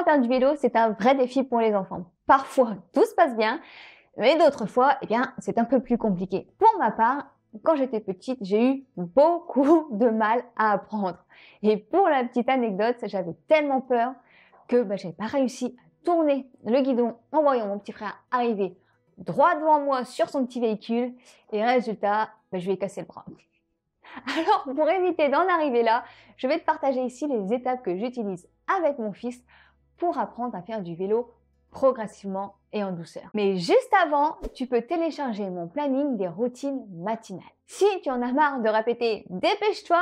Apprendre à faire du vélo, c'est un vrai défi pour les enfants. Parfois, tout se passe bien, mais d'autres fois, eh bien, c'est un peu plus compliqué. Pour ma part, quand j'étais petite, j'ai eu beaucoup de mal à apprendre. Et pour la petite anecdote, j'avais tellement peur que je n'avais pas réussi à tourner le guidon en voyant mon petit frère arriver droit devant moi sur son petit véhicule. Et résultat, je lui ai cassé le bras. Alors, pour éviter d'en arriver là, je vais te partager ici les étapes que j'utilise avec mon fils pour apprendre à faire du vélo progressivement et en douceur. Mais juste avant, tu peux télécharger mon planning des routines matinales. Si tu en as marre de répéter « dépêche-toi,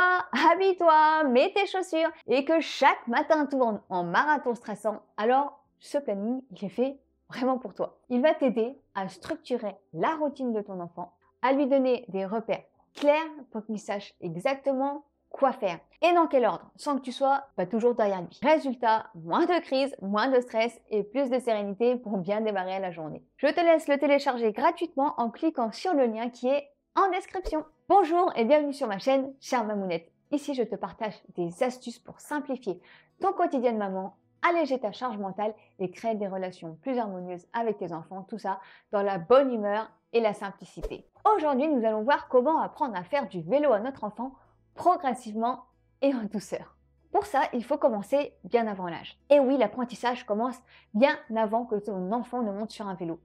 habille-toi, mets tes chaussures » et que chaque matin tourne en marathon stressant, alors ce planning, il est fait vraiment pour toi. Il va t'aider à structurer la routine de ton enfant, à lui donner des repères clairs pour qu'il sache exactement quoi faire et dans quel ordre, sans que tu sois toujours derrière lui. Résultat, moins de crise, moins de stress et plus de sérénité pour bien démarrer la journée. Je te laisse le télécharger gratuitement en cliquant sur le lien qui est en description. Bonjour et bienvenue sur ma chaîne Chère Mamounette. Ici, je te partage des astuces pour simplifier ton quotidien de maman, alléger ta charge mentale et créer des relations plus harmonieuses avec tes enfants, tout ça dans la bonne humeur et la simplicité. Aujourd'hui, nous allons voir comment apprendre à faire du vélo à notre enfant progressivement et en douceur. Pour ça, il faut commencer bien avant l'âge. Et oui, l'apprentissage commence bien avant que ton enfant ne monte sur un vélo.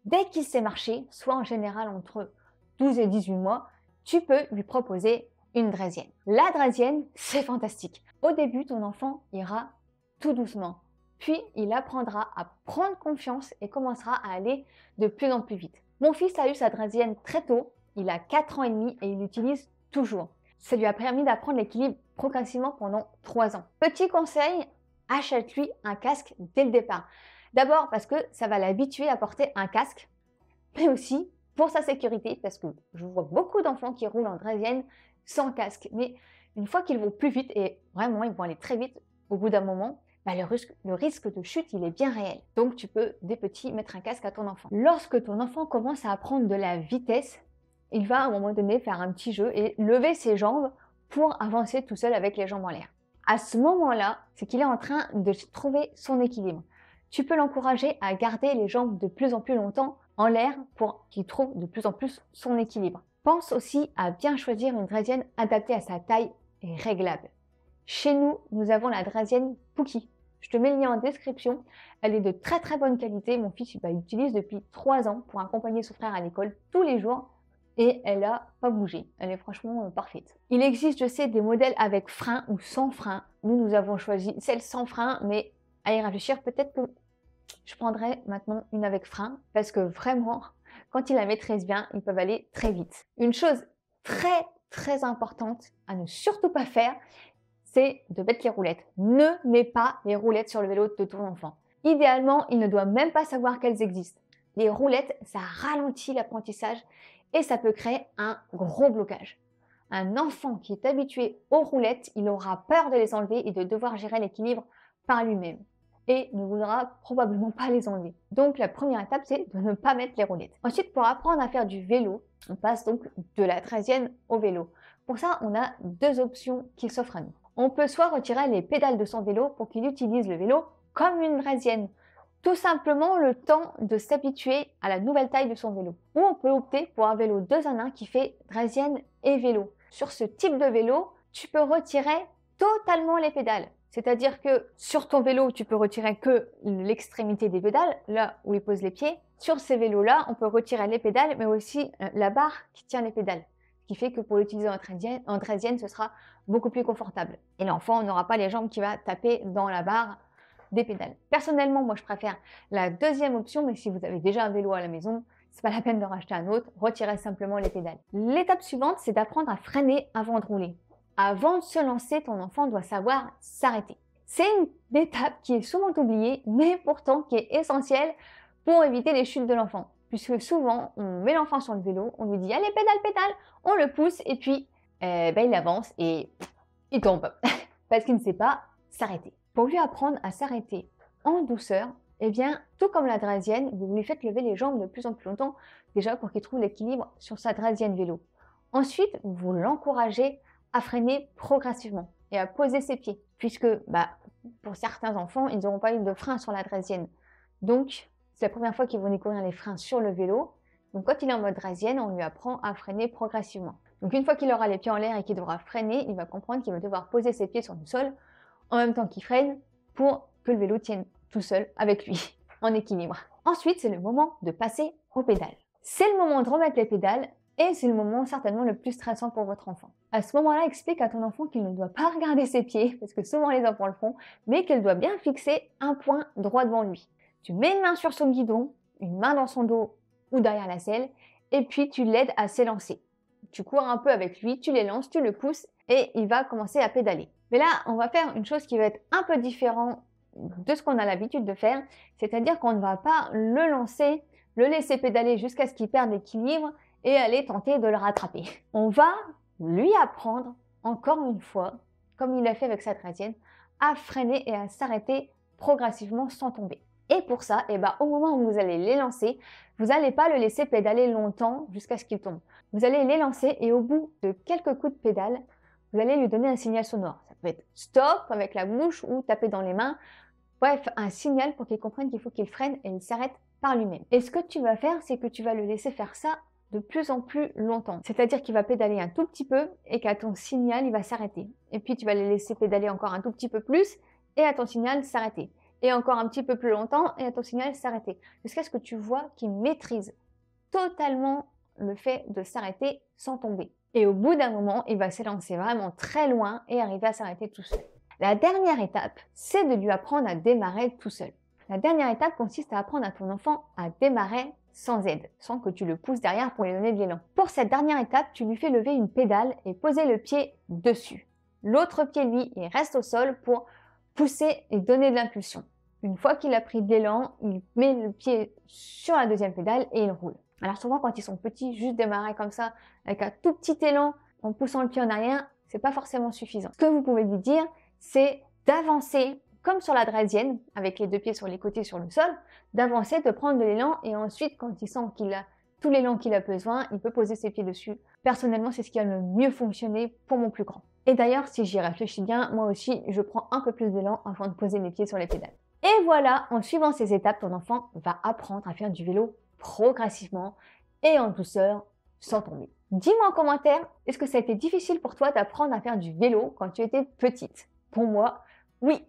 Dès qu'il sait marcher, soit en général entre 12 et 18 mois, tu peux lui proposer une draisienne. La draisienne, c'est fantastique. Au début, ton enfant ira tout doucement. Puis, il apprendra à prendre confiance et commencera à aller de plus en plus vite. Mon fils a eu sa draisienne très tôt, il a 4 ans et demi et il l'utilise toujours. Ça lui a permis d'apprendre l'équilibre progressivement pendant 3 ans. Petit conseil, achète-lui un casque dès le départ. D'abord parce que ça va l'habituer à porter un casque, mais aussi pour sa sécurité, parce que je vois beaucoup d'enfants qui roulent en draisienne sans casque. Mais une fois qu'ils vont plus vite, et vraiment ils vont aller très vite, au bout d'un moment, le risque de chute, il est bien réel. Donc, tu peux, dès petit, mettre un casque à ton enfant. Lorsque ton enfant commence à apprendre de la vitesse, il va à un moment donné faire un petit jeu et lever ses jambes pour avancer tout seul avec les jambes en l'air. À ce moment-là, c'est qu'il est en train de trouver son équilibre. Tu peux l'encourager à garder les jambes de plus en plus longtemps en l'air pour qu'il trouve de plus en plus son équilibre. Pense aussi à bien choisir une draisienne adaptée à sa taille et réglable. Chez nous, nous avons la draisienne Pookie. Je te mets le lien en description. Elle est de très très bonne qualité. Mon fils l'utilise depuis 3 ans pour accompagner son frère à l'école tous les jours et elle n'a pas bougé. Elle est franchement parfaite. Il existe, je sais, des modèles avec frein ou sans frein. Nous avons choisi celle sans frein, mais à y réfléchir, peut-être que je prendrai maintenant une avec frein parce que vraiment, quand ils la maîtrisent bien, ils peuvent aller très vite. Une chose très très importante à ne surtout pas faire, c'est de mettre les roulettes. Ne mets pas les roulettes sur le vélo de ton enfant. Idéalement, il ne doit même pas savoir qu'elles existent. Les roulettes, ça ralentit l'apprentissage et ça peut créer un gros blocage. Un enfant qui est habitué aux roulettes, il aura peur de les enlever et de devoir gérer l'équilibre par lui-même. Et ne voudra probablement pas les enlever. Donc la première étape, c'est de ne pas mettre les roulettes. Ensuite, pour apprendre à faire du vélo, on passe donc de la draisienne au vélo. Pour ça, on a 2 options qui s'offrent à nous. On peut soit retirer les pédales de son vélo pour qu'il utilise le vélo comme une draisienne, tout simplement le temps de s'habituer à la nouvelle taille de son vélo. Ou on peut opter pour un vélo 2 en 1 qui fait draisienne et vélo. Sur ce type de vélo, tu peux retirer totalement les pédales. C'est-à-dire que sur ton vélo, tu peux retirer que l'extrémité des pédales, là où il pose les pieds. Sur ces vélos-là, on peut retirer les pédales, mais aussi la barre qui tient les pédales. Ce qui fait que pour l'utiliser en draisienne, ce sera beaucoup plus confortable. Et l'enfant n'aura pas les jambes qui va taper dans la barre des pédales. Personnellement, moi, je préfère la deuxième option, mais si vous avez déjà un vélo à la maison, c'est pas la peine de racheter un autre, retirez simplement les pédales. L'étape suivante, c'est d'apprendre à freiner avant de rouler. Avant de se lancer, ton enfant doit savoir s'arrêter. C'est une étape qui est souvent oubliée, mais pourtant qui est essentielle pour éviter les chutes de l'enfant. Puisque souvent, on met l'enfant sur le vélo, on lui dit « Allez, pédale, pédale !» On le pousse et puis il avance et il tombe parce qu'il ne sait pas s'arrêter. Pour lui apprendre à s'arrêter en douceur, eh bien, tout comme la draisienne, vous lui faites lever les jambes de plus en plus longtemps, déjà pour qu'il trouve l'équilibre sur sa draisienne vélo. Ensuite, vous l'encouragez à freiner progressivement et à poser ses pieds, puisque pour certains enfants, ils n'auront pas eu de frein sur la draisienne. Donc, c'est la première fois qu'ils vont découvrir les freins sur le vélo. Donc, quand il est en mode draisienne, on lui apprend à freiner progressivement. Donc, une fois qu'il aura les pieds en l'air et qu'il devra freiner, il va comprendre qu'il va devoir poser ses pieds sur le sol en même temps qu'il freine pour que le vélo tienne tout seul avec lui, en équilibre. Ensuite, c'est le moment de passer aux pédales. C'est le moment de remettre les pédales et c'est le moment certainement le plus stressant pour votre enfant. À ce moment-là, explique à ton enfant qu'il ne doit pas regarder ses pieds, parce que souvent les enfants le font, mais qu'il doit bien fixer un point droit devant lui. Tu mets une main sur son guidon, une main dans son dos ou derrière la selle, et puis tu l'aides à s'élancer. Tu cours un peu avec lui, tu l'élances, tu le pousses et il va commencer à pédaler. Mais là, on va faire une chose qui va être un peu différente de ce qu'on a l'habitude de faire, c'est-à-dire qu'on ne va pas le lancer, le laisser pédaler jusqu'à ce qu'il perde l'équilibre et aller tenter de le rattraper. On va lui apprendre, encore une fois, comme il l'a fait avec sa draisienne, à freiner et à s'arrêter progressivement sans tomber. Et pour ça, au moment où vous allez l'élancer, vous n'allez pas le laisser pédaler longtemps jusqu'à ce qu'il tombe. Vous allez l'élancer et au bout de quelques coups de pédale, vous allez lui donner un signal sonore. Ça peut être stop avec la bouche ou taper dans les mains. Bref, un signal pour qu'il comprenne qu'il faut qu'il freine et il s'arrête par lui-même. Et ce que tu vas faire, c'est que tu vas le laisser faire ça de plus en plus longtemps. C'est-à-dire qu'il va pédaler un tout petit peu et qu'à ton signal, il va s'arrêter. Et puis tu vas le laisser pédaler encore un tout petit peu plus et à ton signal s'arrêter. Et encore un petit peu plus longtemps et à ton signal s'arrêter. Jusqu'à ce que tu vois qu'il maîtrise totalement le fait de s'arrêter sans tomber. Et au bout d'un moment, il va s'élancer vraiment très loin et arriver à s'arrêter tout seul. La dernière étape, c'est de lui apprendre à démarrer tout seul. La dernière étape consiste à apprendre à ton enfant à démarrer sans aide, sans que tu le pousses derrière pour lui donner de l'élan. Pour cette dernière étape, tu lui fais lever une pédale et poser le pied dessus. L'autre pied, lui, il reste au sol pour pousser et donner de l'impulsion. Une fois qu'il a pris de l'élan, il met le pied sur la deuxième pédale et il roule. Alors souvent, quand ils sont petits, juste démarrer comme ça, avec un tout petit élan, en poussant le pied en arrière, c'est pas forcément suffisant. Ce que vous pouvez lui dire, c'est d'avancer comme sur la draisienne, avec les deux pieds sur les côtés sur le sol, d'avancer, de prendre de l'élan et ensuite, quand il sent qu'il a tout l'élan qu'il a besoin, il peut poser ses pieds dessus. Personnellement, c'est ce qui a le mieux fonctionné pour mon plus grand. Et d'ailleurs, si j'y réfléchis bien, moi aussi, je prends un peu plus d'élan avant de poser mes pieds sur les pédales. Et voilà, en suivant ces étapes, ton enfant va apprendre à faire du vélo progressivement et en douceur, sans tomber. Dis-moi en commentaire, est-ce que ça a été difficile pour toi d'apprendre à faire du vélo quand tu étais petite? Pour moi, oui.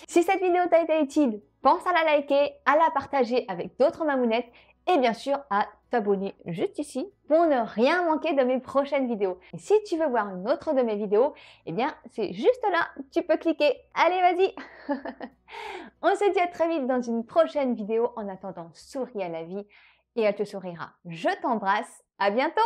Si cette vidéo t'a été utile, pense à la liker, à la partager avec d'autres mamounettes et bien sûr à t'abonner juste ici pour ne rien manquer de mes prochaines vidéos. Et si tu veux voir une autre de mes vidéos, eh bien c'est juste là, tu peux cliquer. Allez, vas-y. On se dit à très vite dans une prochaine vidéo. En attendant, souris à la vie et elle te sourira. Je t'embrasse, à bientôt.